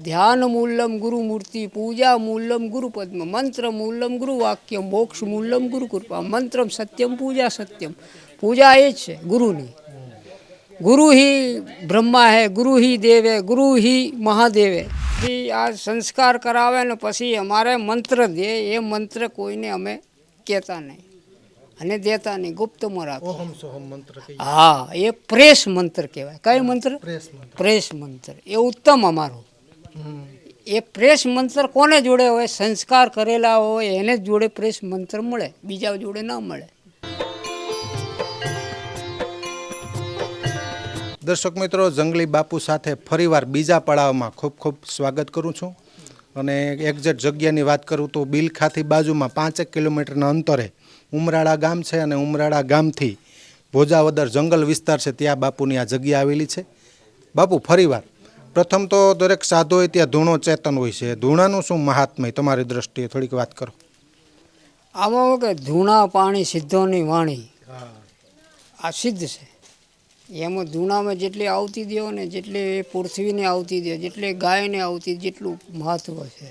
ध्यान मूलम गुरु मूर्ति पूजा मूलम गुरु पद्म मंत्र मूलम गुरु वाक्यम मोक्ष मूलम गुरु कृपा मंत्रम सत्यम सत्यम पूजा એ છે ગુરુની. ગુરુ ही બ્રહ્મા હે, ગુરુ ही દેવ હે, ગુરુ ही મહાદેવ હે. પછી આ સંસ્કાર કરાવે ને પછી અમારે મંત્ર દે, એ મંત્ર કોઈને અમે કહેતા નહીં અને દેતા નહીં, ગુપ્તમાં રાખીએ. હા, એ પ્રેસ મંત્ર કહેવાય. કઈ મંત્ર? પ્રેસ મંત્ર. એ ઉત્તમ અમારો. એ પ્રેસ મંત્ર કોને જોડે હોય? સંસ્કાર કરેલા હોય એને જ જોડે પ્રેસ મંત્ર મળે, બીજા જોડે ના મળે. દર્શક મિત્રો, જંગલી બાપુ સાથે ફરીવાર બીજા પડાવમાં ખૂબ ખૂબ સ્વાગત કરું છું. અને એક્ઝેક્ટ જગ્યાની વાત કરું તો બિલખાથી બાજુમાં 5 કિલોમીટરના અંતરે ઉમરાળા ગામ છે અને ઉમરાળા ગામથી ભોજાવદર જંગલ વિસ્તાર છે, ત્યાં બાપુની આ જગ્યા આવેલી છે. બાપુ, ફરીવાર પ્રથમ તો દરેક સાધુ હોય ત્યાં ધૂણો ચેતન હોય છે. ધૂણાનું શું મહાત્મ્ય તમારી દ્રષ્ટિએ થોડીક વાત કરો. આમાં કે ધૂણા પાણી સિદ્ધોની વાણી, આ સિદ્ધ છે. એમાં ધૂણામાં જેટલી આવતી દો ને, જેટલી પૃથ્વીને આવતી દો, જેટલી ગાયને આવતી, જેટલું મહત્વ છે.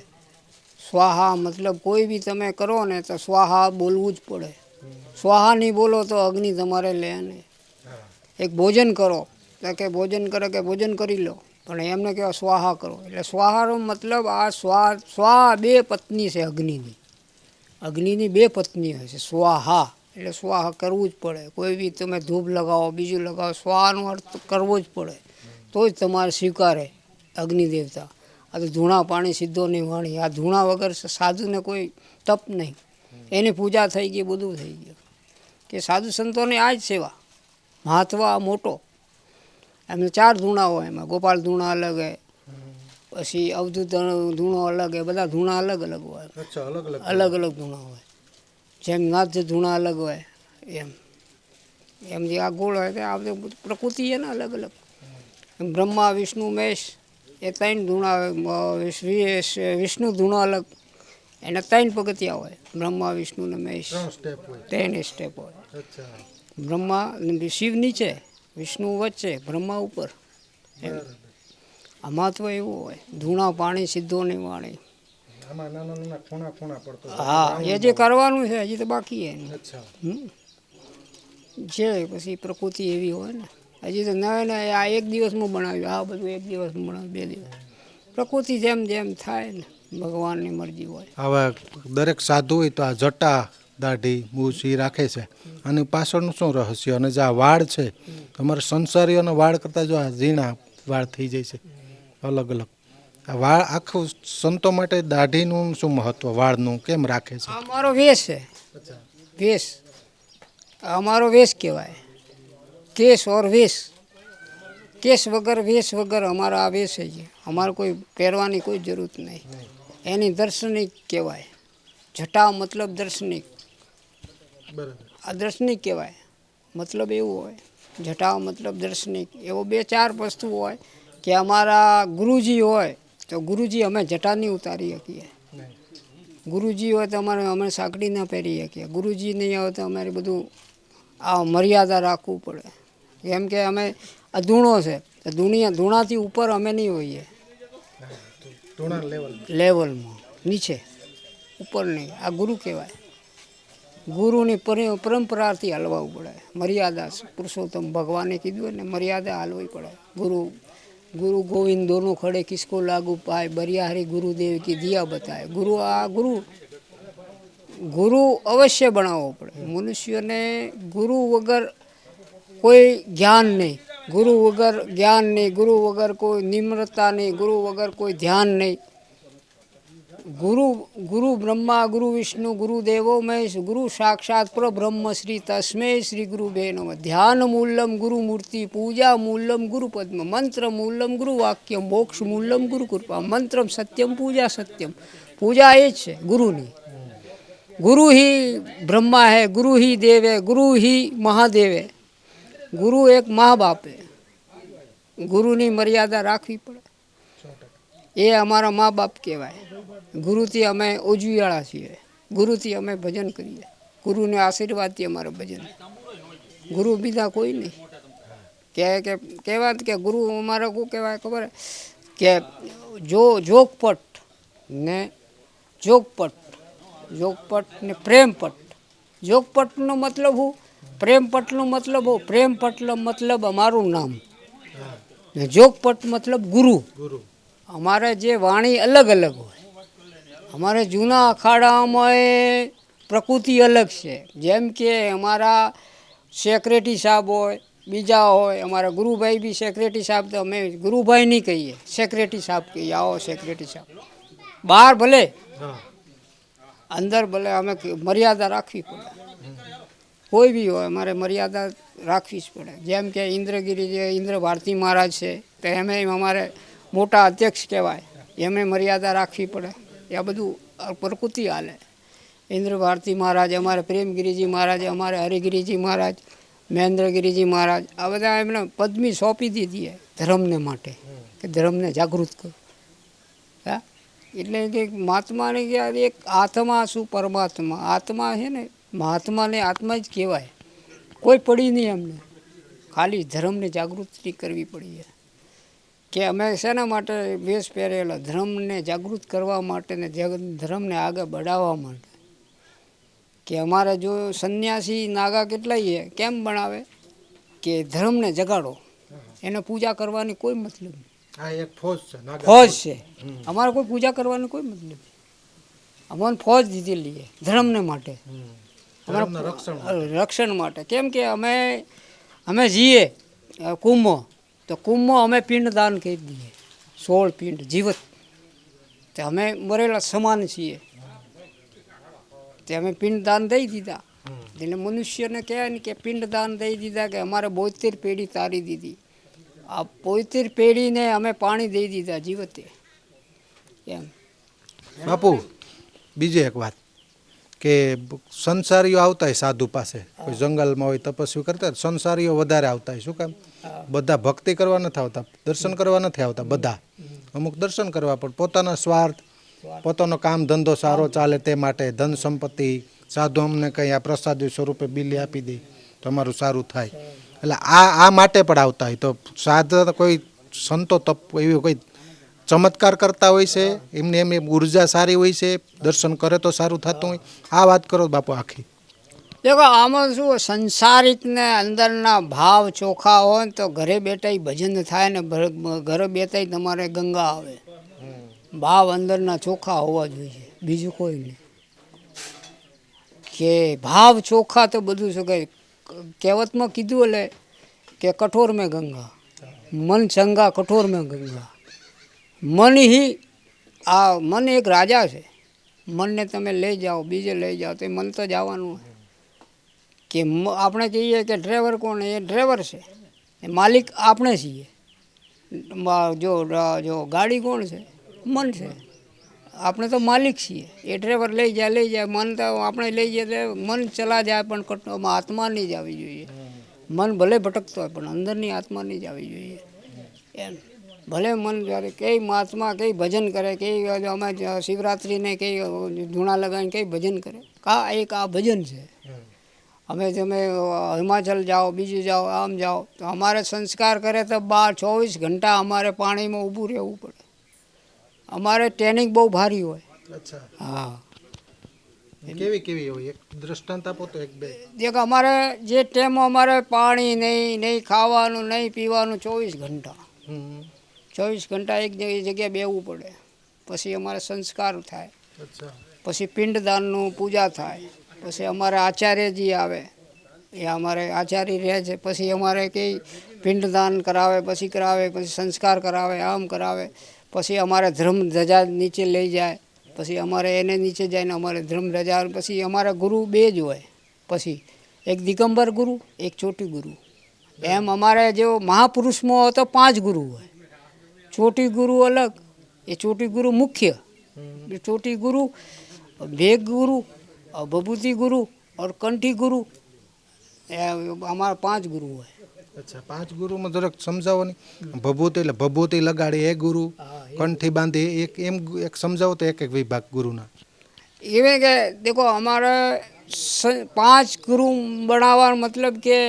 સ્વાહા મતલબ કોઈ બી તમે કરો ને તો સ્વાહા બોલવું જ પડે. સ્વાહા નહીં બોલો તો અગ્નિ તમારે લે નહીં. એક ભોજન કરો તો કે ભોજન કરે કે ભોજન કરી લો, પણ એમને કહેવાય સ્વાહા કરો. એટલે સ્વાહાનો મતલબ આ સ્વા 2 પત્ની છે અગ્નિની. અગ્નિની 2 પત્ની હોય છે. સ્વાહા એટલે સ્વાહા કરવું જ પડે. કોઈ બી તમે ધૂપ લગાવો, બીજું લગાવો, સ્વાહાનો અર્થ કરવો જ પડે, તો જ તમારે સ્વીકારે અગ્નિ દેવતા. આ તો ધૂણા પાણી સિદ્ધોની વાણી. આ ધૂણા વગર સાધુને કોઈ તપ નહીં. એની પૂજા થઈ ગઈ, બધું થઈ ગયું. કે સાધુ સંતોની આ જ સેવા, મહત્વ આ મોટો. એમને 4 ધૂણા હોય. એમાં ગોપાલ ધૂણા અલગ હોય, પછી અવધૂત ધૂણો અલગ હોય, બધા ધૂણા અલગ અલગ હોય. અલગ અલગ ધૂણા હોય. જેમ નાથ ધૂણા અલગ હોય એમ જે આ ગોળ હોય તે આ પ્રકૃતિ છે ને અલગ અલગ. બ્રહ્મા વિષ્ણુ મહેશ એ 3 ધૂણા હોય. વિષ્ણુ ધૂણો અલગ, એને 3 પગથિયા હોય. બ્રહ્મા વિષ્ણુ ને મહેશ 3 સ્ટેપ હોય. બ્રહ્મા શિવ નીચે, વિષ્ણુ વચ્ચે, બ્રહ્મા ઉપર. આ મહત્વ એવું હોય. ધૂણા પાણી સિદ્ધોની વાણી. હા, એ જે કરવાનું છે હજી તો બાકી છે. જે પછી પ્રકૃતિ એવી હોય ને, હજી તો નવે ને આ 1 દિવસમાં બનાવ્યું, આ બધું 1 દિવસમાં બનાવ્યું, 2 દિવસ. પ્રકૃતિ જેમ જેમ થાય ને ભગવાનની મરજી હોય. હવે દરેક સાધુ હોય તો આ જટા, દાઢી, મૂછ એ રાખે છે. અને પાછળનું શું રહસ્ય? અને જે આ વાળ છે, તમારે સંસારીઓના વાળ કરતાં જો આ ઝીણા વાળ થઈ જાય છે અલગ અલગ. આ વાળ આખું સંતો માટે દાઢીનું શું મહત્વ, વાળનું કેમ રાખે છે? અમારો વેશ છે. વેશ અમારો વેશ કહેવાય. કેસ ઓર વેશ. કેસ વગર વેશ વગર અમારા આ વેશ છે. અમારે કોઈ પહેરવાની કોઈ જરૂર નહીં. એની દર્શનિક કહેવાય. જટા મતલબ દર્શનિક. આ દર્શનિક કહેવાય. મતલબ એવું હોય. જટા મતલબ દર્શનિક. એવો 2-4 વસ્તુ હોય કે અમારા ગુરુજી હોય તો ગુરુજી અમે જટા નહીં ઉતારી શકીએ. ગુરુજી હોય તો અમે સાંકડી ના પહેરી શકીએ. ગુરુજી નહીં આવે તો અમારે બધું આ મર્યાદા રાખવું પડે. કેમ કે અમે આ ધૂણો છે, ધૂણાથી ઉપર અમે નહીં હોઈએ. લેવલમાં નીચે, ઉપર નહીં. આ ગુરુ કહેવાય. ગુરુની પરંપરાથી હલવાવું પડે. મર્યાદા પુરુષોત્તમ ભગવાને કીધું ને, મર્યાદા હાલવી પડે. गुरु गोविंद दोनों खड़े किसको लागू पाए, बरियाहरी गुरुदेव की दिया बताए. गुरु अवश्य बनावो पड़े. मनुष्य ने गुरु वगर कोई ज्ञान नहीं, गुरु वगर ज्ञान नहीं, गुरु वगर कोई निम्रता नहीं, गुरु वगर कोई ध्यान नहीं. गुरु ब्रह्मा गुरु विष्णु गुरु देवो महेश गुरु साक्षात परब्रह्म श्री तस्मै श्री गुरु भे नमः. ध्यान मूलम गुरु मूर्ति पूजा मूलम गुरु पद्म मंत्र मूलम गुरु वाक्यम मोक्ष मूलम गुरु कृपा मंत्रम सत्यम सत्यम पूजा એ છે ગુરુની. गुरु ही ब्रह्मा है, गुरु ही देव है, गुरु ही महादेव है. गुरु एक माँ बाप है. गुरुની મર્યાદા રાખવી પડે. એ અમારા મા બાપ કહેવાય. ગુરુથી અમે ઉજવીવાળા છીએ. ગુરુથી અમે ભજન કરીએ. ગુરુને આશીર્વાદથી અમારે ભજન. ગુરુ બીજા કોઈ નહીં. કહેવાય કે ગુરુ અમારે શું કહેવાય ખબર? કે જોગપટ ને જોગપટ ને પ્રેમપટ. જોગપટનો મતલબ હું, પ્રેમપટનો મતલબ હું, પ્રેમપટ મતલબ અમારું નામ, ને જોગપટ મતલબ ગુરુ. અમારે જે વાણી અલગ અલગ હોય. અમારે જૂના અખાડામાં એ પ્રકૃતિ અલગ છે. જેમ કે અમારા સેક્રેટરી સાહેબ હોય, બીજા હોય, અમારા ગુરુભાઈ બી સેક્રેટરી સાહેબ, તો અમે ગુરુભાઈ નહીં કહીએ, સેક્રેટરી સાહેબ કહીએ. આવો સેક્રેટરી સાહેબ. બહાર ભલે, અંદર ભલે, અમે મર્યાદા રાખવી પડે. કોઈ બી હોય અમારે મર્યાદા રાખવી જ પડે. જેમ કે ઇન્દ્રગીરી જે ઇન્દ્ર ભારતી મહારાજ છે, તો એમે અમારે મોટા અધ્યક્ષ કહેવાય, એમને મર્યાદા રાખવી પડે. એ બધું પ્રકૃતિ હાલે. ઇન્દ્ર ભારતી મહારાજ, અમારે પ્રેમગીરીજી મહારાજ, અમારે હરિગીરીજી મહારાજ, મહેન્દ્રગીરીજી મહારાજ, આ બધા એમને પદવી સોંપી દીધી ધર્મને માટે, કે ધર્મને જાગૃત કરો. હા, એટલે કે મહાત્માને કે એક આત્મા શું પરમાત્મા, આત્મા છે ને, મહાત્માને આત્મા જ કહેવાય. કોઈ પડી નહીં અમને, ખાલી ધર્મને જાગૃતિ કરવી પડી કે અમે શેના માટે વેશ પહેરેલા, ધર્મને જાગૃત કરવા માટે ને ધર્મને આગળ બઢાવવા માટે. કે અમારે જો સંન્યાસી નાગા કેટલાય કેમ બનાવે કે ધર્મને જગાડો, એને પૂજા કરવાની કોઈ મતલબ નહીં. ફોજ છે અમારે, કોઈ પૂજા કરવાની કોઈ મતલબ નહીં. અમારે ફોજ દીધેલી છે ધર્મને માટે, રક્ષણ માટે. કેમ કે અમે જઈએ કુંભ, તો કુંભમાં અમે પિંડદાન કરી દઈએ, 16 પિંડ જીવત. તે અમે મરેલા સમાન છીએ, તે અમે પિંડદાન દઈ દીધા. એટલે મનુષ્યને કહેવાય ને કે પિંડદાન દઈ દીધા, કે અમારે 72 પેઢી તારી દીધી. આ 72 પેઢીને અમે પાણી દઈ દીધા જીવતે. એમ બાપુ, બીજી એક વાત કે સંસારીઓ આવતા હોય સાધુ પાસે, કોઈ જંગલમાં હોય તપસ્વી કરતા, સંસારીઓ વધારે આવતા હોય. શું કામ? બધા ભક્તિ કરવા નથી આવતા, દર્શન કરવા નથી આવતા. બધા અમુક દર્શન કરવા, પણ પોતાના સ્વાર્થ, પોતાનો કામ ધંધો સારો ચાલે તે માટે, ધન સંપત્તિ, સાધુ અમને કંઈ આ પ્રસાદી સ્વરૂપે બિલી આપી દે તો અમારું સારું થાય, એટલે આ માટે પણ આવતા હોય. તો સાધુ કોઈ સંતો તપ એવી કોઈ ચમત્કાર કરતા હોય છે, એમની ઉર્જા સારી હોય છે, દર્શન કરે તો સારું થતું હોય. આ વાત કરો બાપુ આખી. દેખો આમાં શું, સંસારિકને અંદરના ભાવ ચોખ્ખા હોય ને તો ઘરે બેઠા ભજન થાય ને, ઘરે બેઠા તમારે ગંગા આવે. ભાવ અંદરના ચોખ્ખા હોવા જોઈએ, બીજું કોઈ નહીં. કે ભાવ ચોખ્ખા તો બધું શું કહે, કહેવતમાં કીધું એટલે કે કઠોર મેં ગંગા, મન ચંગા કઠોર મેં ગંગા. મન મન એક રાજા છે. મનને તમે લઈ જાઓ, બીજે લઈ જાઓ, તો મન તો જવાનું. કે આપણે કહીએ કે ડ્રાઈવર કોણ, એ ડ્રાઈવર છે, એ માલિક આપણે છીએ. જો ગાડી કોણ છે, મન છે. આપણે તો માલિક છીએ. એ ડ્રાઈવર લઈ જાય, મન તો આપણે લઈ જઈએ, મન ચલા જાય, પણ આત્મા નહીં જ આવી જોઈએ. મન ભલે ભટકતો હોય, પણ અંદરની આત્મા નહીં જ આવી જોઈએ. એમ ભલે મન જ્યારે કંઈ મહાત્મા કંઈ ભજન કરે, કંઈ અમે શિવરાત્રિને કંઈ ધૂણા લગાવીને કંઈ ભજન કરે, એક આ ભજન છે. તમે હિમાચલ જાઓ, બીજું જાઓ, આમ જાઓ, તો અમારે સંસ્કાર કરે તો 24 ઘંટા અમારે પાણીમાં ઊભું રહેવું પડે. અમારે ટ્રેનિંગ બહુ ભારી હોય. હા, કેવી હોય? એક દ્રષ્ટાંત આપો તો. એક બે દેખ, અમારે જે ટાઈમમાં અમારે પાણી નહીં ખાવાનું, નહીં પીવાનું, 24 ઘંટા 24 ઘંટા એક જગ્યાએ બેસવું પડે. પછી અમારે સંસ્કાર થાય, પછી પિંડદાનનું પૂજા થાય, પછી અમારે આચાર્યજી આવે, એ અમારે આચાર્ય રહે છે. પછી અમારે કંઈ પિંડદાન કરાવે, પછી સંસ્કાર કરાવે, આમ કરાવે. પછી અમારે ધર્મ ધજા નીચે લઈ જાય, પછી અમારે એને નીચે જઈને અમારે ધર્મ ધજા. પછી અમારા ગુરુ 2 જ હોય. પછી એક દિગંબર ગુરુ, એક ચોટી ગુરુ. એમ અમારે જો મહાપુરુષમાં તો 5 ગુરુ હોય. ચોટી ગુરુ અલગ, એ ચોટી ગુરુ મુખ્ય, ચોટી ગુરુ, વેગ ગુરુ, ભભૂતિ ગુરુ और કંઠી ગુરુ. અમારા 5 ગુરુ હોય. અચ્છા, 5 ગુરુમાં જરાક સમજાવો ને. ભભૂતિ એટલે ભભૂતિ લગાડી એ ગુરુ, કંઠી બાંધી એક સમજાવો તો એક વિભાગ ગુરુના. એવે કે દેખો અમારે 5 ગુરુ બનાવવાનો મતલબ કે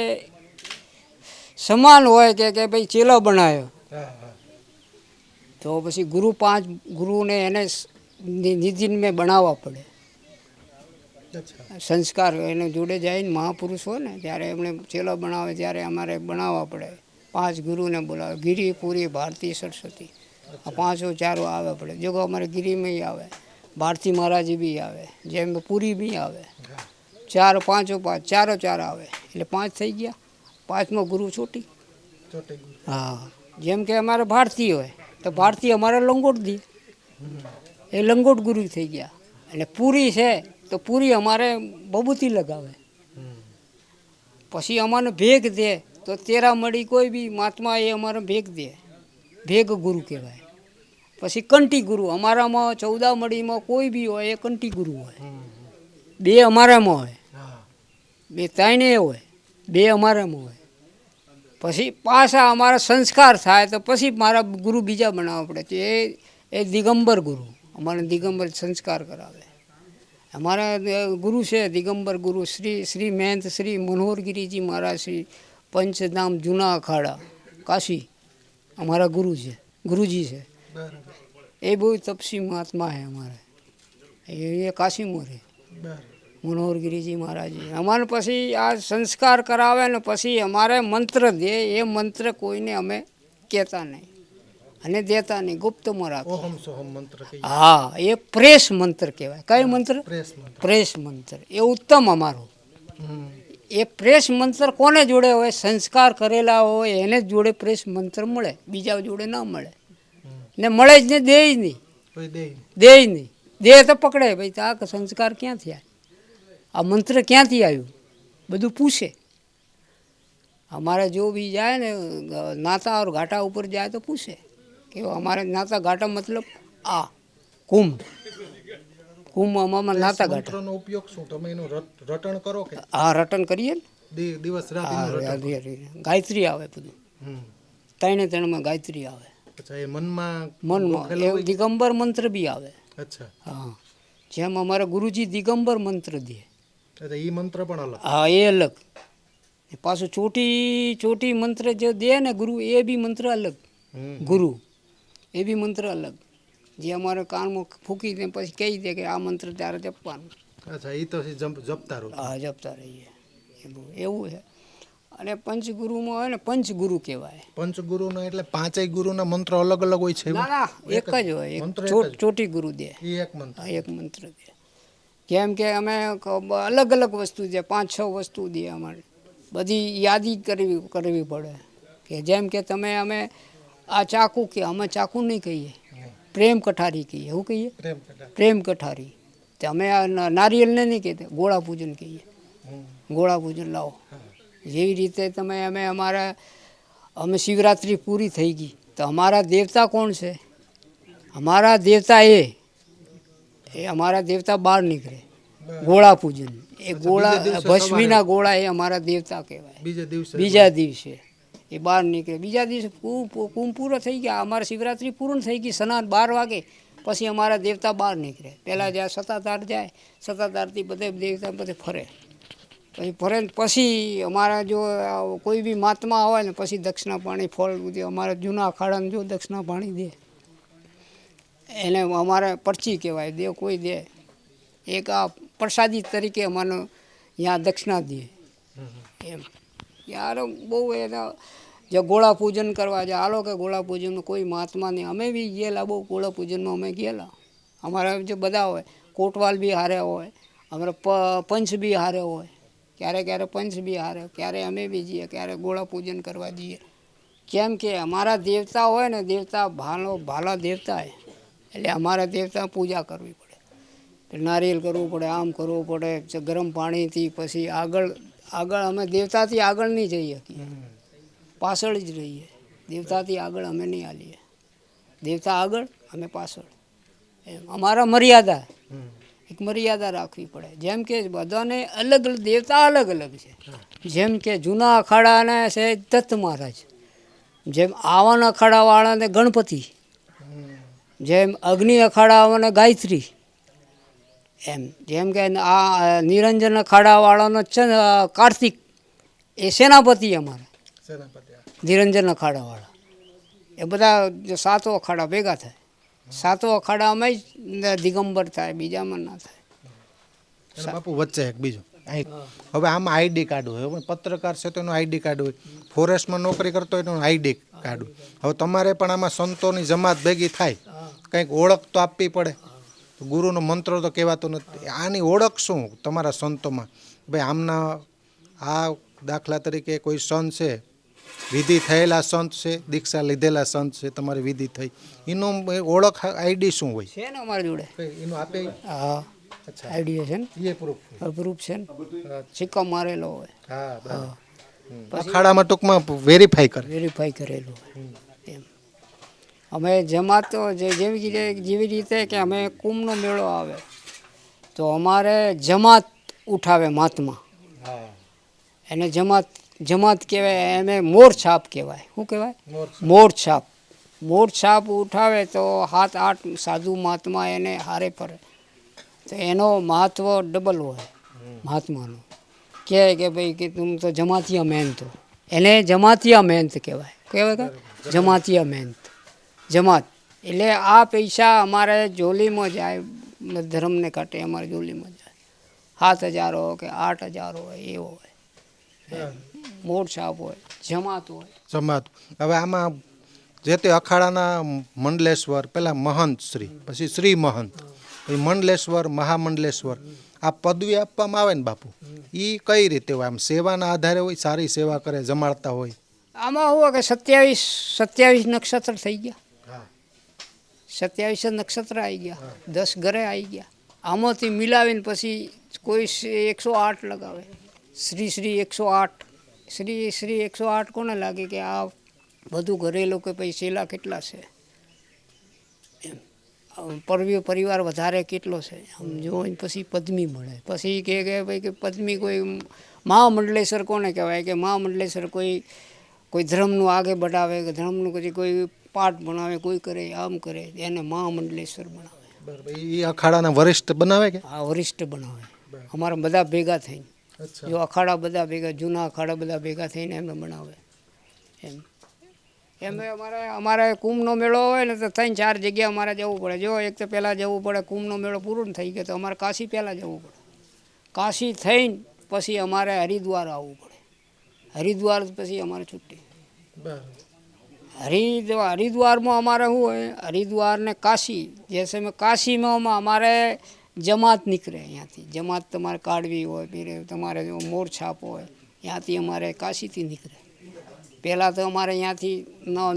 સમાન હોય, કે ભાઈ ચેલો બનાવ્યો. તો પછી ગુરુ 5 ગુરુને એને નિધિન મેં બનાવવા પડે. સંસ્કાર એને જોડે જઈને મહાપુરુષ હોય ને ત્યારે એમણે ચેલો બનાવે ત્યારે અમારે બનાવવા પડે. 5 ગુરુને બોલાવે. ગિરી પૂરી ભારતી સરસ્વતી આ 5 ચારો આવે પડે. જો અમારે ગિરીમાં આવે, ભારતી મહારાજી બી આવે, જેમ પૂરી બી આવે. 4 5 5 4 આવે એટલે 5 થઈ ગયા. 5મો ગુરુ ચોટી. હા, જેમ કે અમારે ભારતી હોય તો ભારતી અમારે લંગોટ દે, એ લંગોટ ગુરુ થઈ ગયા. એટલે પૂરી છે તો પૂરી અમારે બબૂતી લગાવે. પછી અમારે ભેગ દે તો તેરા મળી કોઈ બી મહાત્મા એ અમારે ભેગ દે, ભેગ ગુરુ કહેવાય. પછી કંઠી ગુરુ અમારામાં 14 મળીમાં કોઈ બી હોય એ કંઠી ગુરુ હોય. 2 અમારામાં હોય, 2 3 એ હોય, 2 અમારામાં હોય. પછી પાછા અમારા સંસ્કાર થાય તો પછી મારા ગુરુ બીજા બનાવવા પડે. એ દિગંબર ગુરુ અમારે દિગંબર સંસ્કાર કરાવે. અમારા ગુરુ છે દિગંબર ગુરુ શ્રી મહેંત શ્રી મનોહરગીરીજી મહારાજ શ્રી પંચધામ જૂના અખાડા કાશી અમારા ગુરુ છે, ગુરુજી છે. એ બહુ તપસી મહાત્મા છે અમારે. એ કાશીમાં રહે મનોહરગીરીજી મહારાજી. અમારે પછી આ સંસ્કાર કરાવે ને પછી અમારે મંત્ર દે. એ મંત્ર કોઈને અમે કહેતા નહીં અને દેતા નહીં, ગુપ્તમાં રાખો. હા, એ પ્રેસ મંત્ર કહેવાય. કઈ મંત્ર? પ્રેસ મંત્ર. એ ઉત્તમ અમારો. એ પ્રેસ મંત્ર કોને જોડે હોય? સંસ્કાર કરેલા હોય એને જ જોડે પ્રેસ મંત્ર મળે, બીજા જોડે ના મળે. ને મળે જ ને દે જ નહીં, દે જ નહીં. દે તો પકડે ભાઈ આ સંસ્કાર ક્યાં થયા, આ મંત્ર ક્યાંથી આવ્યું, બધું પૂછે. અમારે જો બી જાય ને નાતા ઓર ઘાટા ઉપર જાય તો પૂછે કે અમારે નાતા ઘાટા મતલબ આ કુંભ, કુંભ અમામાં નાતા ઘાટા. ઉપયોગ શું તમે એનું રટણ કરો કે? હા, રટણ કરીએ ને દિવસ રાત. ગાયત્રી આવે બધું, 3 ગાયત્રી આવે. મનમાં એ દિગંબર મંત્ર બી આવે. હા, જેમ અમારા ગુરુજી દિગંબર મંત્ર દે. એ મંત્ર પણ અલગ. હા, એ અલગ. પાછું ચોટી મંત્ર જે દે ને ગુરુ, એ બી મંત્ર અલગ. ગુરુ એ બી મંત્ર અલગ, જે અમારે કાનમાં ફૂકી દે પછી કહી દે કે આ મંત્ર ત્યારે જપવાનું. અચ્છા, એ તો જપતા રહો. હા, જપતા રહીએ એવું છે. અને પંચગુરુમાં હોય ને પંચગુરુ કહેવાય. પંચગુરુના એટલે 5 ગુરુના મંત્ર અલગ અલગ હોય છે? ના, એક જ હોય. ચોટી ગુરુ દે, એક મંત્ર દે. કેમ કે અમે અલગ અલગ વસ્તુ દે, 5-6 વસ્તુ દે. અમારે બધી યાદી કરવી પડે. કે જેમ કે અમે આ ચાકુ કે અમે ચાકુ નહીં કહીએ, પ્રેમ કઠારી કહીએ. એવું કહીએ, પ્રેમ કઠારી. તે અમે આ નારિયેલને નહીં કહેતા, ગોળા પૂજન કહીએ. ગોળા પૂજન લાવો. જેવી રીતે અમે શિવરાત્રિ પૂરી થઈ ગઈ તો અમારા દેવતા કોણ છે? અમારા દેવતા એ અમારા દેવતા બહાર નીકળે. ગોળા પૂજન, એ ગોળા ભસ્મીના ગોળા એ અમારા દેવતા કહેવાય. બીજા દિવસે એ બહાર નીકળે. બીજા દિવસે કુંભ પૂરો થઈ ગયા, અમારે શિવરાત્રિ પૂર્ણ થઈ ગઈ, સનાત 12 વાગે પછી અમારા દેવતા બહાર નીકળે. પહેલાં જ્યાં સત્તાધાર જાય, સત્તાધારથી બધે દેવતા બધે ફરે. પછી ફરે પછી અમારા જો કોઈ બી મહાત્મા હોય ને પછી દક્ષિણા પાણી ફળ દે. અમારા જૂના અખાડાને જો દક્ષિણા પાણી દે એને અમારે પરચી કહેવાય. દે કોઈ દે એક આ પ્રસાદી તરીકે અમારે ત્યાં દક્ષિણા દે. એમ યાર બહુ એના જે ગોળા પૂજન કરવા જાય, હાલો કે ગોળા પૂજનનું કોઈ મહાત્મા નહીં. અમે બી ગયેલા, બહુ ગોળા પૂજનમાં અમે ગયેલા. અમારા જે બધા હોય, કોટવાલ બી હારે હોય, અમારે પંચ બી હારે હોય, ક્યારે પંચ બી હારે, ક્યારે અમે બી જઈએ, ક્યારે ગોળા પૂજન કરવા જઈએ. કેમ કે અમારા દેવતા હોય ને, દેવતા ભાલા દેવતા એટલે અમારા દેવતા પૂજા કરવી પડે. નારિયેલ કરવું પડે, આમ કરવું પડે, ગરમ પાણીથી. પછી આગળ અમે દેવતાથી આગળ નહીં જઈ શકીએ, પાછળ જ રહીએ. દેવતાથી આગળ અમે નહીં હાલીએ. દેવતા આગળ, અમે પાછળ. એમ અમારા મર્યાદા, એક મર્યાદા રાખવી પડે. જેમ કે બધાને અલગ દેવતા અલગ અલગ છે. જેમ કે જૂના અખાડાના છે દત્ત મહારાજ, જેમ આવાન અખાડાવાળાને ગણપતિ, જેમ અગ્નિ અખાડાવાળાને ગાયત્રી. એમ જેમ કે આ નિરંજન અખાડાવાળાનો કાર્તિક, એ સેનાપતિ અમારે નિરંજન અખાડાવાળા. એ બધા સાતો અખાડા ભેગા થાય. સાતો અખાડામાં જ દિગંબર થાય, બીજામાં ના થાય. અને બાપુ વચ્ચે એક બીજું હવે આમાં આઈડી કાર્ડ હોય. હવે પત્રકાર છે તો એનું આઈડી કાર્ડ હોય, ફોરેસ્ટમાં નોકરી કરતો હોય તો એનું આઈડી કાર્ડ હોય. હવે તમારે પણ આમાં સંતોની જમાત ભેગી થાય, કંઈક ઓળખ તો આપવી પડે. ગુરુનો મંત્ર તો કહેવાતો નથી. આની ઓળખ શું તમારા સંતોમાં? ભાઈ આમના આ દાખલા તરીકે કોઈ સંત છે, વિધિ થયેલા સંત છે, દીક્ષા લીધેલા સંત છે, તમારી વિધિ થઈ, એનું ઓળખ આઈડી શું હોય? છે ને અમારી જોડે. એનું આપે? હા, આઈડિયા છે ને, એ પ્રૂફ પ્રૂફ છે ને, સિક્કો મારેલો હોય. હા, અખાડામાં ટૂંકમાં વેરીફાઈ કરે, વેરીફાઈ કરેલું હોય એમ. અમે જમાત તો જેવી રીતે કે અમે કુંભનો મેળો આવે તો અમારે જમાત ઉઠાવે મહાત્મા, એને જમાત કહેવાય. એને મોર છાપ કહેવાય. શું કહેવાય? મોર છાપ. મોર છાપ ઉઠાવે તો 7-8 સાધુ મહાત્મા એને હારે ફરે, તો એનો મહત્વ ડબલ હોય મહાત્માનો. કહે કે ભાઈ કે તું તો જમાતિયા મહેનત, એને જમાતિયા મહેનત કહેવાય. કહેવાય કે જમાતિયા મહેનત, જમાત. એટલે આ પૈસા અમારે જોલીમાં જાય, ધર્મને કાંટે અમારે જોલીમાં જાય. 7,000 હોય કે 8,000 હોય, એવો હોય. મોર છાપ હોય, જમાત હોય. જમાત. હવે આમાં જે તે અખાડાના મંડલેશ્વર, પેલા મહંત શ્રી, પછી શ્રી મહંત, પછી મંડલેશ્વર, મહામંડલેશ્વર, આ પદવી આપવામાં આવે ને બાપુ, એ કઈ રીતે હોય? આમ સેવાના આધારે હોય? સારી સેવા કરે, જમાડતા હોય? આમાં શું કે 27 નક્ષત્ર થઈ ગયા, 27 નક્ષત્ર આવી ગયા, 10 ઘરે આવી ગયા. આમાંથી મિલાવીને પછી કોઈ 108 લગાવે. શ્રી 108. શ્રી 108 કોને લાગે કે આ બધું ઘરેલું કે પછી સેલા કેટલા છે એમ, પરિવાર વધારે કેટલો છે આમ જોઈને પછી પદ્મી મળે. પછી કે ભાઈ કે પદ્મી કોઈ મહામંડલેશ્વર કોને કહેવાય કે મહામંડલેશ્વર કોઈ ધર્મનું આગે બઢાવે, કે ધર્મનું કોઈ પાઠ ભણાવે, કોઈ કરે આમ કરે, એને મહામંડલેશ્વર બનાવે. એ અખાડાના વરિષ્ઠ બનાવે કે? હા, વરિષ્ઠ બનાવે. અમારા બધા ભેગા થઈને, જો અખાડા બધા ભેગા, જૂના અખાડા બધા ભેગા થઈને એમને બનાવે એમ. અમારે કુંભનો મેળો હોય ને તો 3-4 જગ્યા અમારે જવું પડે. જો એક તો પહેલાં જવું પડે, કુંભનો મેળો પૂરો થઈ ગયો તો અમારે કાશી પહેલાં જવું પડે. કાશી થઈને પછી અમારે હરિદ્વાર આવવું પડે. હરિદ્વાર પછી અમારે છુટ્ટી. હરિદ્વારમાં અમારે શું હોય, હરિદ્વાર ને કાશી, જૈસે મેં કાશીમાં અમારે જમાત નીકળે. અહીંયાથી જમાત તમારે કાઢવી હોય, ફીરે તમારે જો મોર છાપ હોય, ત્યાંથી અમારે કાશીથી નીકળે. પહેલાં તો અમારે અહીંયાથી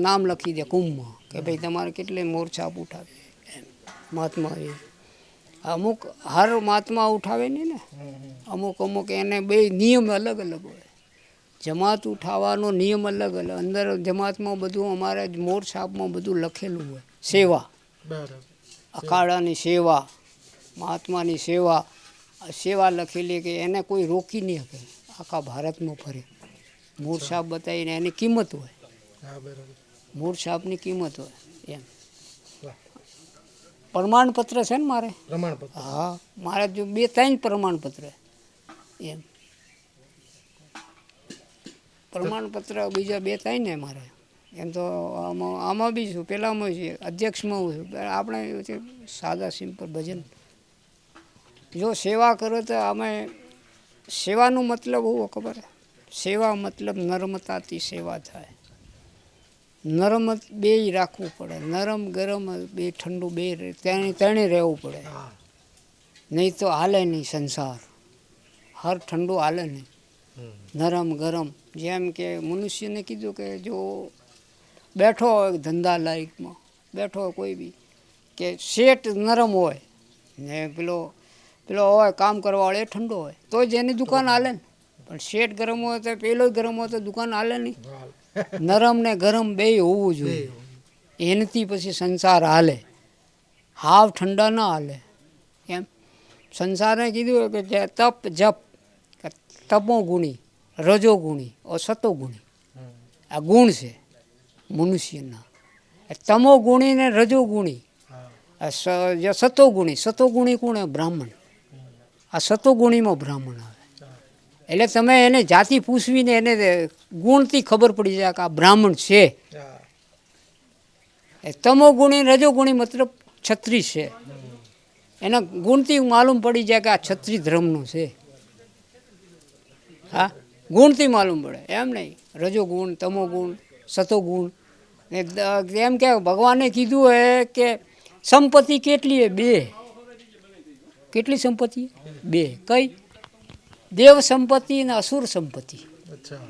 નામ લખી દે કુંભમાં કે ભાઈ તમારે કેટલી મોર છાપ ઉઠાવે એમ. મહાત્મા અમુક હર મહાત્મા ઉઠાવે નહીં ને, અમુક એને બે નિયમ અલગ અલગ હોય. જમાત ઉઠાવવાનો નિયમ અલગ અલગ. અંદર જમાતમાં બધું અમારે મોર છાપમાં બધું લખેલું હોય. સેવા, અખાડાની સેવા, મહાત્માની સેવા લખેલી કે એને કોઈ રોકી નહીં શકે. આખા ભારતમાં ફરે. મોર છાપ બતાવીને એની કિંમત હોય, મોર છાપની કિંમત હોય એમ. પ્રમાણપત્ર છે ને મારે. પ્રમાણપત્ર? હા, મારે જો 2-3 પ્રમાણપત્ર એમ. પ્રમાણપત્ર બીજા 2-3 ને મારે એમ. તો આમાં બી છું, પેલામાં છે, અધ્યક્ષમાં હું છું. આપણે સાદા સિમ્પલ ભજન. જો સેવા કરો તો અમે, સેવાનું મતલબ હું ખબર? સેવા મતલબ નર્મતાથી સેવા થાય. નરમ બે રાખવું પડે, નરમ ગરમ બે, ઠંડુ બે, ત્રણે રહેવું પડે. નહીં તો હાલે નહીં સંસાર. હર ઠંડુ હાલે નહીં. નરમ ગરમ, જેમ કે મનુષ્યને કીધું કે જો બેઠો હોય ધંધા લાયકમાં બેઠો હોય કોઈ બી, કે શેઠ નરમ હોય ને પેલો હોય કામ કરવાવાળો એ ઠંડો હોય, તો જ એની દુકાન હાલે ને. પણ શેઠ ગરમ હોય તો પેલો ગરમ હોય તો દુકાન હાલે નહીં. નરમ ને ગરમ બે હોવું જોઈએ, એનાથી પછી સંસાર હાલે. હાવ ઠંડા ના હાલે એમ. સંસારે કીધું કે જે તપ જપ, તપો ગુણી, રજો ગુણી, સતો ગુણી, આ ગુણ છે મનુષ્યના. તમો ગુણી ને રજો ગુણી, જે સતો ગુણી કોણ? બ્રાહ્મણ. આ સતો ગુણીમાં બ્રાહ્મણ આવે. એટલે તમે એને જાતિ પૂછવીને એને ગુણથી ખબર પડી જાય કે આ બ્રાહ્મણ છે. એ તમોગુણી રજોગુણી મતલબ છત્રીસ છે. એના ગુણથી માલુમ પડી જાય કે આ છત્રી ધર્મનું છે. હા, ગુણથી માલુમ પડે, એમ નહીં રજોગુણ, તમોગુણ, સતોગુણ. એમ કે ભગવાને કીધું હે કે સંપત્તિ કેટલી હે? 2. કેટલી સંપત્તિ? 2. કઈ? દેવ સંપત્તિ અને અસુર સંપત્તિ. અચ્છા.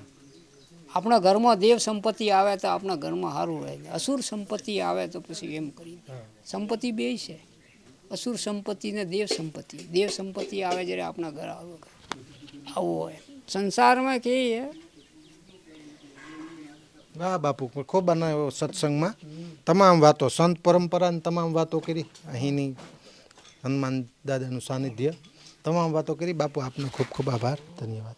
આપણા ઘરમાં દેવ સંપત્તિ આવે તો આપણા ઘરમાં સારું રહે, અસુર સંપત્તિ આવે તો પછી એમ કરી. સંપત્તિ 2 છે, અસુર સંપત્તિ ને દેવ સંપત્તિ. દેવ સંપત્તિ આવે જ્યારે આપણા ઘર આવું હોય. સંસારમાં કે હા બાપુ, ખૂબ બનાવ્યો સત્સંગમાં તમામ વાતો, સંત પરંપરાની તમામ વાતો કરી, અહીંની હનુમાન દાદાનું સાનિધ્ય, તમામ વાતો કરી. બાપુ આપનો ખૂબ ખૂબ આભાર, ધન્યવાદ.